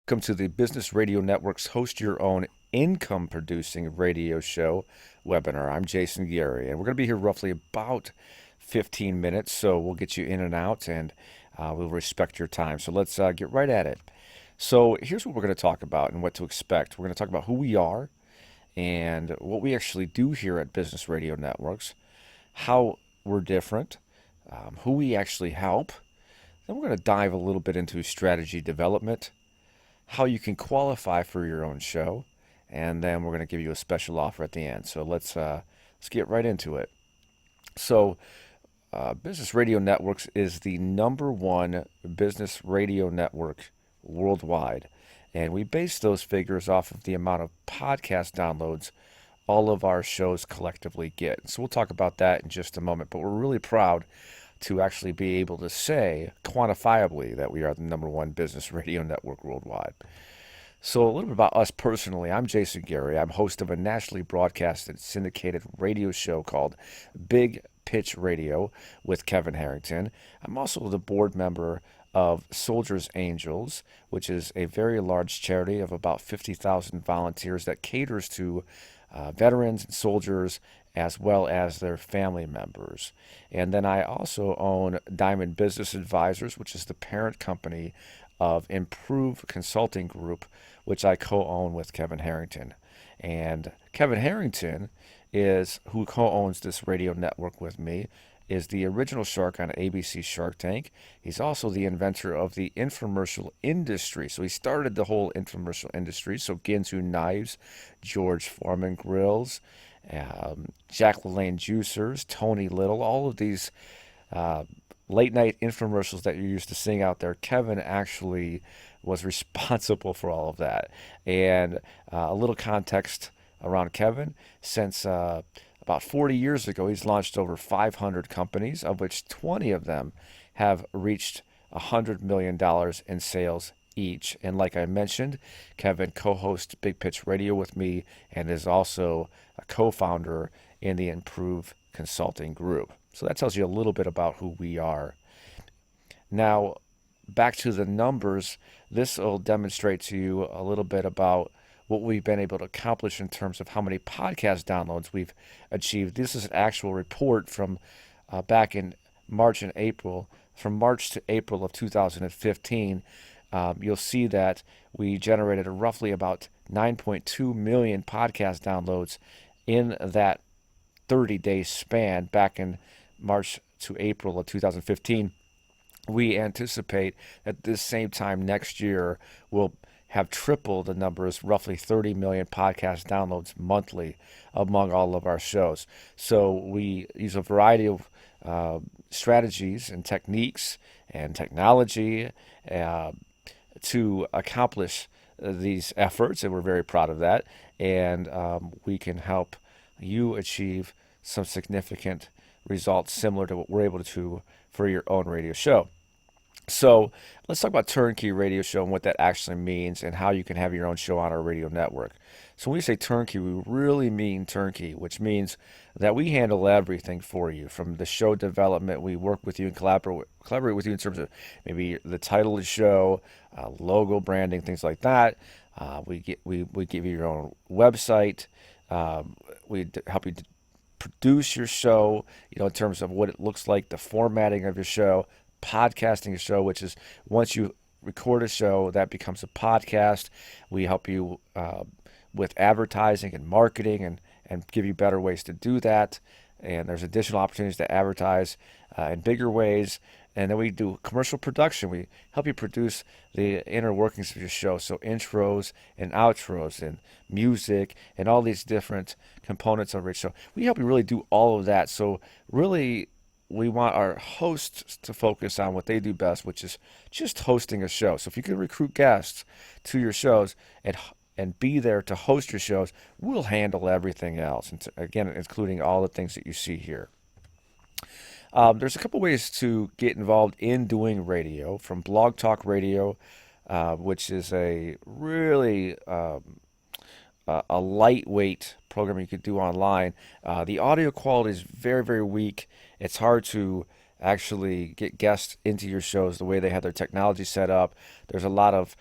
Welcome to the Business Radio Network's Host Your Own Income Producing Radio Show webinar. I'm Jason Gary, and we're going to be here roughly about 15 minutes, so we'll get you in and out, and we'll respect your time. So let's get right at it. So here's what we're going to talk about and what to expect. We're going to talk about who we are and what we actually do here at Business Radio Networks, how we're different, who we actually help. Then we're going to dive a little bit into strategy development, how you can qualify for your own show, and then we're going to give you a special offer at the end. So let's get right into it. So Business Radio Networks is the #1 business radio network worldwide, and we base those figures off of the amount of podcast downloads all of our shows collectively get. So we'll talk about that in just a moment, but we're really proud to actually be able to say quantifiably that we are the #1 business radio network worldwide. So a little bit about us personally. I'm Jason Gary. I'm host of a nationally broadcasted syndicated radio show called Big Pitch Radio with Kevin Harrington. I'm also the board member of Soldiers Angels, which is a very large charity of about 50,000 volunteers that caters to veterans and soldiers as well as their family members. And then I also own Diamond Business Advisors, which is the parent company of Improve Consulting Group, which I co-own with Kevin Harrington. And Kevin Harrington is who co-owns this radio network with me, is the original shark on ABC Shark Tank. He's also the inventor of the infomercial industry. So he started the whole infomercial industry. So Ginsu Knives, George Foreman Grills, Jack LaLanne Juicers, Tony Little, all of these late night infomercials that you're used to seeing out there. Kevin actually was responsible for all of that. And a little context around Kevin, since about 40 years ago, he's launched over 500 companies, of which 20 of them have reached $100 million in sales each. And like I mentioned, Kevin co-hosts Big Pitch Radio with me and is also a co-founder in the Improve Consulting Group. So that tells you a little bit about who we are. Now, back to the numbers, this will demonstrate to you a little bit about what we've been able to accomplish in terms of how many podcast downloads we've achieved. This is an actual report from back in March and April. From March to April of 2015, you'll see that we generated roughly about 9.2 million podcast downloads in that 30-day span back in March to April of 2015. We anticipate at this same time next year we'll have tripled the numbers, roughly 30 million podcast downloads monthly among all of our shows. So we use a variety of strategies and techniques and technology to accomplish these efforts, and we're very proud of that. And we can help you achieve some significant results similar to what we're able to for your own radio show. So let's talk about Turnkey Radio Show and what that actually means and how you can have your own show on our radio network. So when we say turnkey, we really mean turnkey, which means that we handle everything for you. From the show development, we work with you and collaborate with you in terms of maybe the title of the show, logo branding, things like that. We give you your own website. We help you produce your show, in terms of what it looks like, the formatting of your show, podcasting a show, which is once you record a show, that becomes a podcast. We help you with advertising and marketing and give you better ways to do that. And there's additional opportunities to advertise in bigger ways. And then we do commercial production. We help you produce the inner workings of your show. So intros and outros and music and all these different components of your show. We help you really do all of that. So really, we want our hosts to focus on what they do best, which is just hosting a show. So if you can recruit guests to your shows and be there to host your shows, we'll handle everything else. And again, including all the things that you see here. There's a couple ways to get involved in doing radio, from Blog Talk Radio, which is a really a lightweight program you could do online. The audio quality is very, very weak. It's hard to actually get guests into your shows the way they have their technology set up. There's a lot of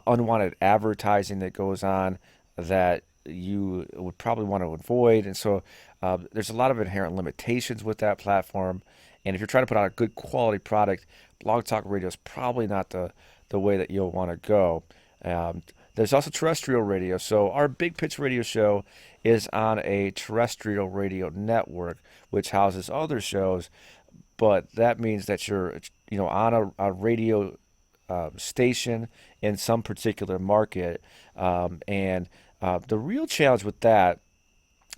unwanted advertising that goes on that you would probably want to avoid. And so there's a lot of inherent limitations with that platform. And if you're trying to put out a good quality product, Blog Talk Radio is probably not the way that you'll want to go. Um, there's also terrestrial radio. So our Big Pitch Radio show is on a terrestrial radio network, which houses other shows, but that means that you're on a radio station in some particular market, and the real challenge with that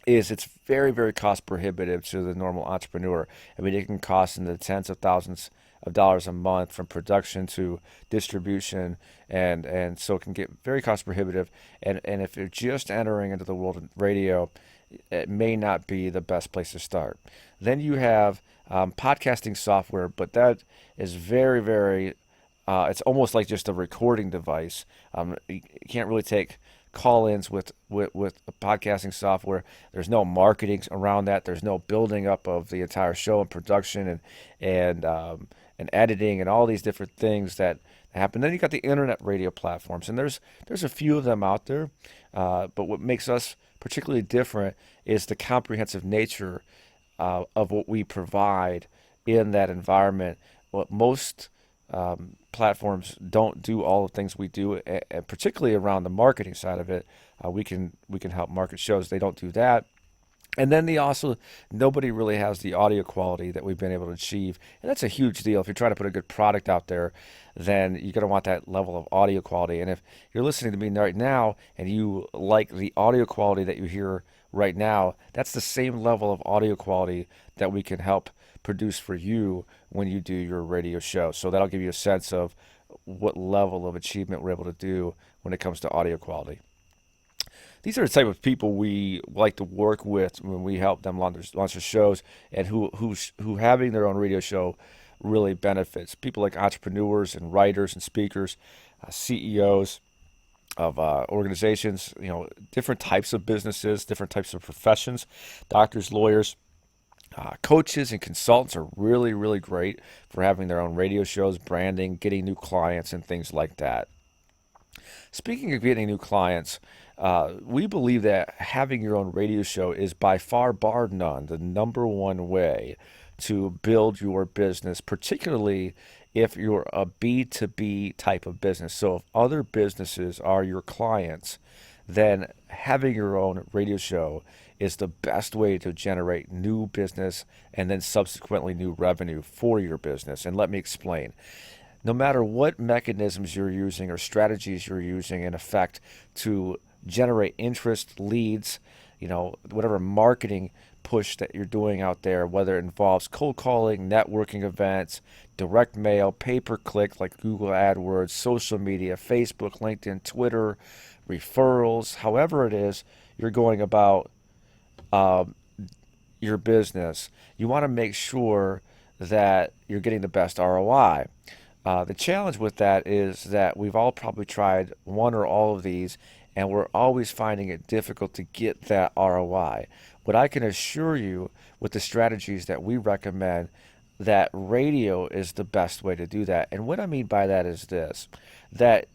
is it's very, very cost prohibitive to the normal entrepreneur. I mean, it can cost in the tens of thousands of dollars a month from production to distribution, and so it can get very cost prohibitive. And if you're just entering into the world of radio, it may not be the best place to start. Then you have podcasting software, but that is very, very it's almost like just a recording device. You can't really take call-ins with podcasting software. There's no marketing around that. There's no building up of the entire show and production and editing and all these different things that happen. Then you got the internet radio platforms, and there's a few of them out there. But what makes us particularly different is the comprehensive nature of what we provide in that environment. What most platforms don't do all the things we do, and particularly around the marketing side of it. We can help market shows. They don't do that. And then nobody really has the audio quality that we've been able to achieve. And that's a huge deal. If you're trying to put a good product out there, then you're going to want that level of audio quality. And if you're listening to me right now and you like the audio quality that you hear right now, that's the same level of audio quality that we can help produce for you when you do your radio show. So that'll give you a sense of what level of achievement we're able to do when it comes to audio quality. These are the type of people we like to work with when we help them launch their shows, and who having their own radio show really benefits. People like entrepreneurs and writers and speakers, CEOs of organizations, different types of businesses, different types of professions, doctors, lawyers. Coaches and consultants are really, really great for having their own radio shows, branding, getting new clients, and things like that. Speaking of getting new clients, we believe that having your own radio show is by far, bar none, the number one way to build your business, particularly if you're a B2B type of business. So if other businesses are your clients, then having your own radio show is the best way to generate new business and then subsequently new revenue for your business. And let me explain. No matter what mechanisms you're using or strategies you're using in effect to generate interest, leads, whatever marketing push that you're doing out there, whether it involves cold calling, networking events, direct mail, pay-per-click like Google AdWords, social media, Facebook, LinkedIn, Twitter, referrals, however it is you're going about your business, you want to make sure that you're getting the best ROI. The challenge with that is that we've all probably tried one or all of these, and we're always finding it difficult to get that ROI. But I can assure you, with the strategies that we recommend, that radio is the best way to do that. And what I mean by that is this, that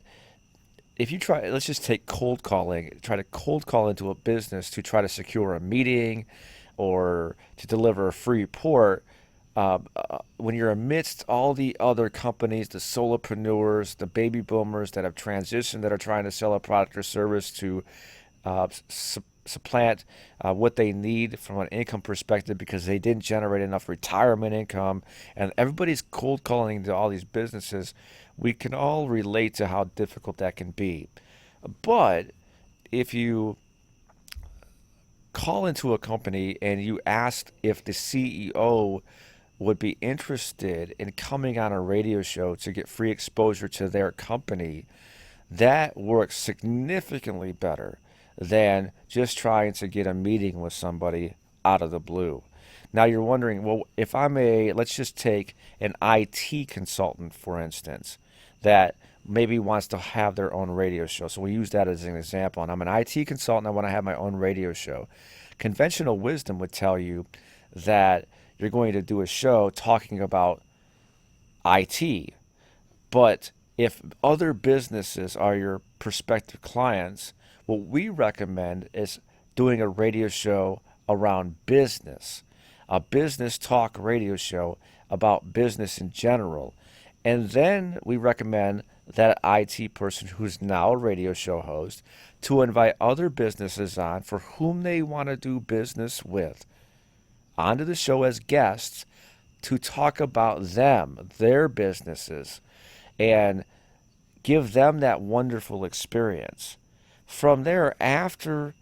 if you try, let's just take cold calling, try to cold call into a business to try to secure a meeting or to deliver a free report, when you're amidst all the other companies, the solopreneurs, the baby boomers that have transitioned, that are trying to sell a product or service to supplant what they need from an income perspective because they didn't generate enough retirement income, and everybody's cold calling to all these businesses, we can all relate to how difficult that can be. But if you call into a company and you ask if the CEO would be interested in coming on a radio show to get free exposure to their company, that works significantly better than just trying to get a meeting with somebody out of the blue. Now you're wondering, well, if let's just take an IT consultant, for instance, that maybe wants to have their own radio show. So we use that as an example. And I'm an IT consultant, I want to have my own radio show. Conventional wisdom would tell you that you're going to do a show talking about IT. But If other businesses are your prospective clients, what we recommend is doing a radio show around business, a business talk radio show about business in general. And then we recommend that IT person who's now a radio show host to invite other businesses on for whom they want to do business with onto the show as guests to talk about them, their businesses, and give them that wonderful experience. From there, after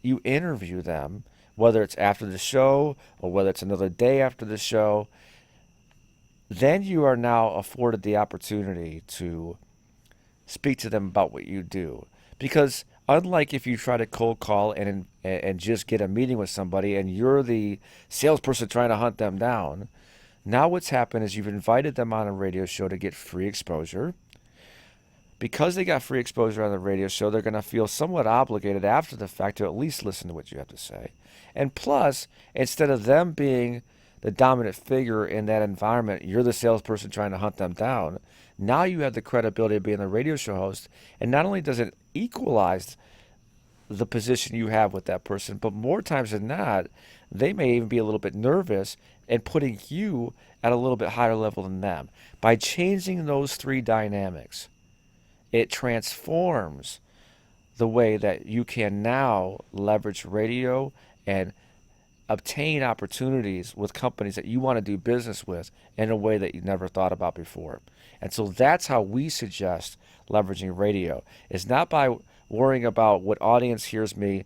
you interview them, whether it's after the show or whether it's another day after the show, then you are now afforded the opportunity to speak to them about what you do. Because unlike if you try to cold call and just get a meeting with somebody and you're the salesperson trying to hunt them down, now what's happened is you've invited them on a radio show to get free exposure. Because they got free exposure on the radio show, they're going to feel somewhat obligated after the fact to at least listen to what you have to say. And plus, instead of them being the dominant figure in that environment, you're the salesperson trying to hunt them down. Now you have the credibility of being the radio show host. And not only does it equalize the position you have with that person, but more times than not, they may even be a little bit nervous and putting you at a little bit higher level than them. By changing those three dynamics, it transforms the way that you can now leverage radio and obtain opportunities with companies that you want to do business with in a way that you never thought about before. And so that's how we suggest leveraging radio. It's not by worrying about what audience hears me,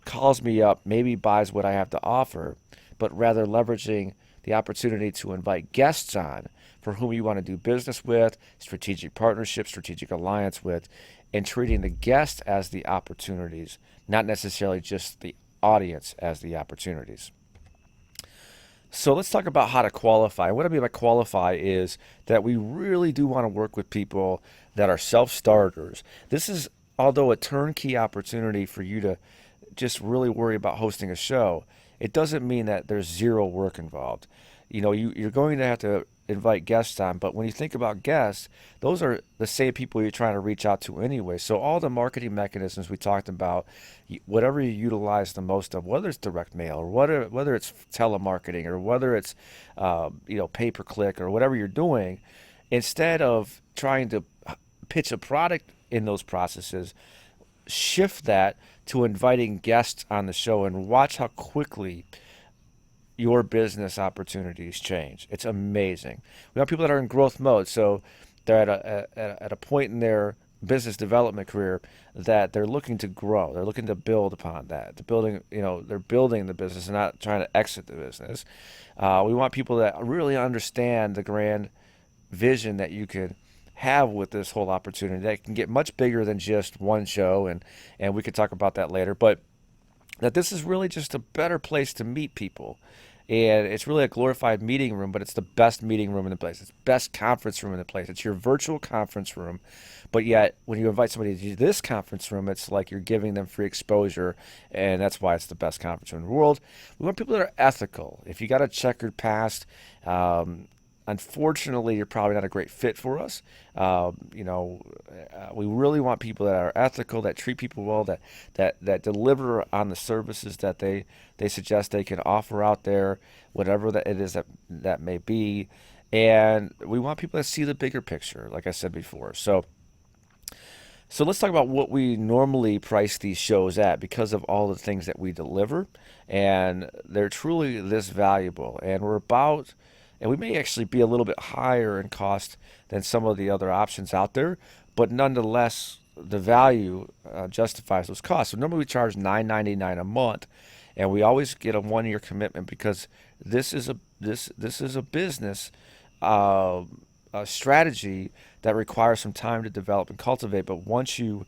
calls me up, maybe buys what I have to offer, but rather leveraging the opportunity to invite guests on for whom you want to do business with, strategic partnership, strategic alliance with, and treating the guests as the opportunities, not necessarily just the audience as the opportunities. So let's talk about how to qualify. What I mean by qualify is that we really do want to work with people that are self-starters. This is, although a turnkey opportunity for you to just really worry about hosting a show, it doesn't mean that there's zero work involved. You're going to have to invite guests on, but when you think about guests, those are the same people you're trying to reach out to anyway. So all the marketing mechanisms we talked about, whatever you utilize the most of, whether it's direct mail or whether it's telemarketing or whether it's pay-per-click or whatever you're doing, instead of trying to pitch a product in those processes, shift that to inviting guests on the show and watch how quickly your business opportunities change. It's amazing. We have people that are in growth mode, so they're at a point in their business development career that they're looking to grow. They're looking to build upon that. They're building the business and not trying to exit the business. We want people that really understand the grand vision that you can have with this whole opportunity that can get much bigger than just one show, and we could talk about that later, but that this is really just a better place to meet people. And it's really a glorified meeting room, but it's the best meeting room in the place. It's the best conference room in the place. It's your virtual conference room. But yet, when you invite somebody to this conference room, it's like you're giving them free exposure, and that's why it's the best conference room in the world. We want people that are ethical. If you got a checkered past, unfortunately, you're probably not a great fit for us. We really want people that are ethical, that treat people well, that deliver on the services that they suggest they can offer out there, whatever that it is that may be. And we want people that see the bigger picture, like I said before. So let's talk about what we normally price these shows at because of all the things that we deliver. And they're truly this valuable. And we may actually be a little bit higher in cost than some of the other options out there, but nonetheless, the value justifies those costs. So normally we charge $9.99 a month, and we always get a 1-year commitment because this is a business strategy that requires some time to develop and cultivate. But once you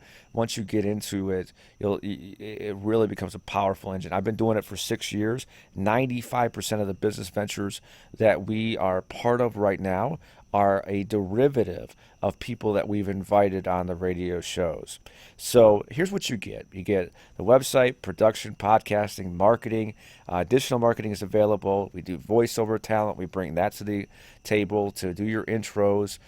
get into it, it really becomes a powerful engine. I've been doing it for 6 years. 95% of the business ventures that we are part of right now are a derivative of people that we've invited on the radio shows. So here's what you get: you get the website, production, podcasting, marketing. Additional marketing is available. We do voiceover talent. We bring that to the table to do your intros,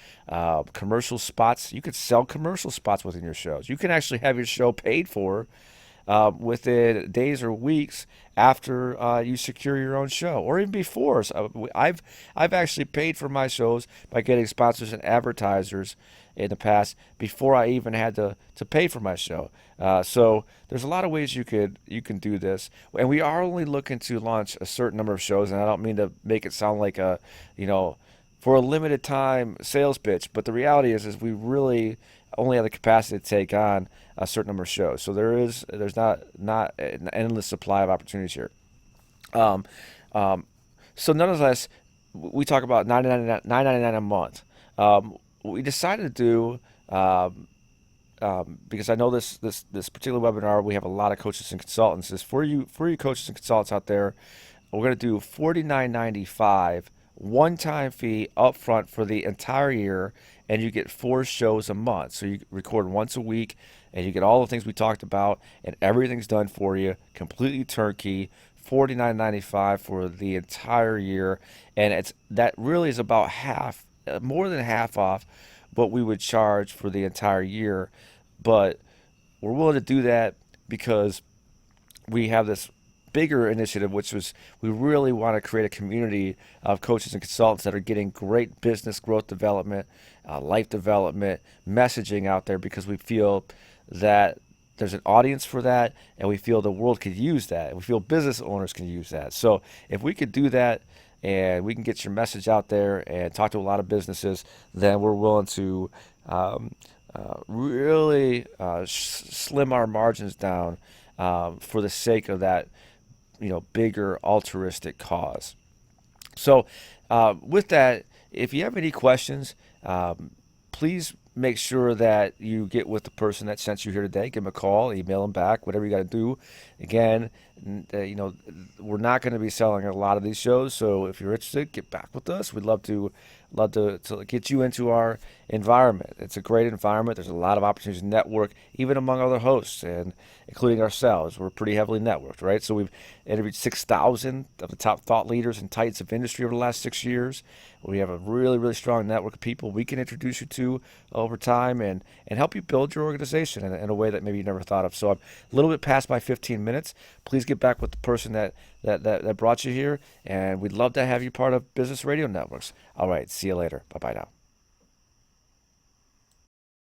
commercial spots. You could sell commercial spots within your shows. You can actually have your show paid for within days or weeks after you secure your own show, or even before. So I've actually paid for my shows by getting sponsors and advertisers in the past before I even had to pay for my show. So there's a lot of ways you can do this, and we are only looking to launch a certain number of shows. And I don't mean to make it sound like a, for a limited time sales pitch, but the reality is we really only have the capacity to take on a certain number of shows. So there's not an endless supply of opportunities here. Um, so nonetheless, we talk about $9.99 a month. We decided to do because I know this particular webinar, we have a lot of coaches and consultants. Is for you coaches and consultants out there, we're going to do $49.95 one-time fee upfront for the entire year, and you get 4 shows a month. So you record once a week, and you get all the things we talked about, and everything's done for you, completely turnkey. $49.95 for the entire year, and that really is about half, more than half off what we would charge for the entire year. But we're willing to do that because we have this bigger initiative, which was we really want to create a community of coaches and consultants that are getting great business growth development, life development, messaging out there, because we feel that there's an audience for that, and we feel the world could use that, and we feel business owners can use that. So if we could do that, and we can get your message out there and talk to a lot of businesses, then we're willing to really slim our margins down for the sake of that, bigger altruistic cause. So with that, if you have any questions, please make sure that you get with the person that sent you here today. Give them a call, email them back, whatever you got to do. Again, we're not going to be selling a lot of these shows, so if you're interested, get back with us. We'd love to get you into our environment. It's a great environment. There's a lot of opportunities to network, even among other hosts, and including ourselves. We're pretty heavily networked, right? So we've interviewed 6,000 of the top thought leaders and titans of industry over the last 6 years. We have a really, really strong network of people we can introduce you to over time and help you build your organization in a way that maybe you never thought of. So I'm a little bit past my 15 minutes. Please get back with the person that brought you here, and we'd love to have you part of Business Radio Networks. All right, see you later. Bye-bye now.